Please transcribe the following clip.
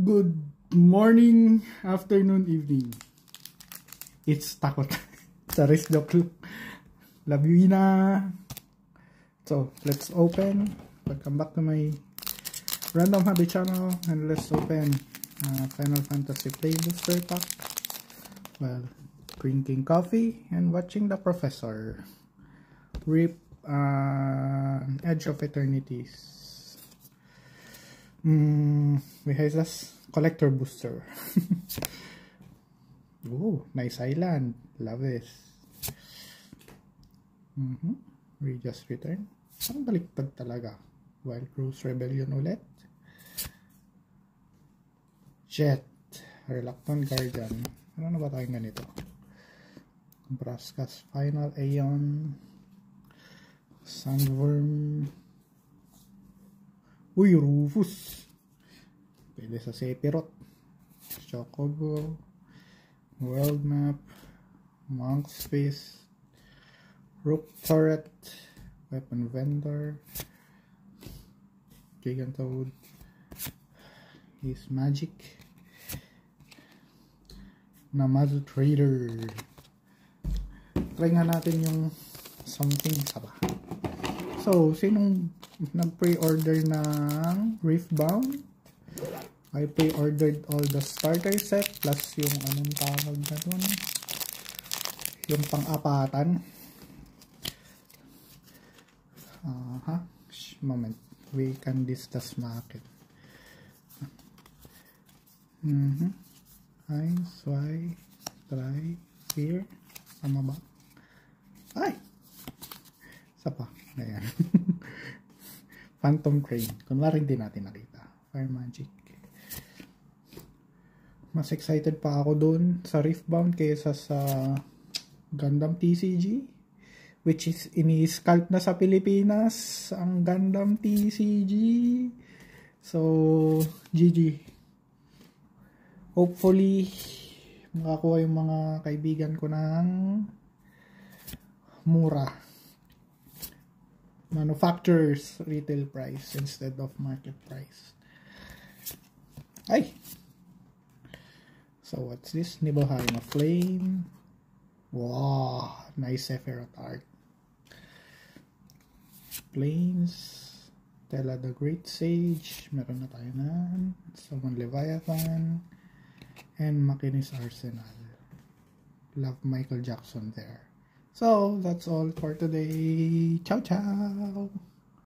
Good morning, afternoon, evening. It's takot. Charis joke. Love you, Ina. So, let's open. Welcome back to my Random Hobby channel. And let's open Final Fantasy Play Booster Pack. Well, drinking coffee and watching The Professor. RIP Edge of Eternities. We have this collector booster. Oh, nice island. Love this. We just returned. Parang baliktad talaga. Wild Rose Rebellion ulit. Jet. Reluctant Guardian. Ano na ba tayong ganito? Braskas Final Aeon. Sandworm. Uy, Rufus. Pwede sa Sephiroth. Chocobo. World Map. Monk's Face. Rook Turret. Weapon Vendor. Gigantoad. His Magic. Namazu Trader. Try nga natin yung something saba. So, sinong nag-pre-order ng Riftbound? I pre-ordered all the starter set plus yung anong tawag na dun, yung pang-apatan. Moment, we can discuss market. Ice, Y, try, here, sama ba? Ay! Isa pa, ayan. Phantom Crane, kunwari hindi natin nakita. Fire Magic. Mas excited pa ako dun sa Riftbound kaysa sa Gundam TCG, which is ini-scalp na sa Pilipinas ang Gundam TCG. So, GG. Hopefully, makakuha yung mga kaibigan ko ng mura. Manufacturer's retail price instead of market price. Ay! So, what's this? Nibelheim of Flame. Wow! Nice Sephiroth art. Plains. Tela the Great Sage. Meron na tayo na. Summon Leviathan. And Makinis Arsenal. Love Michael Jackson there. So, that's all for today. Ciao, ciao!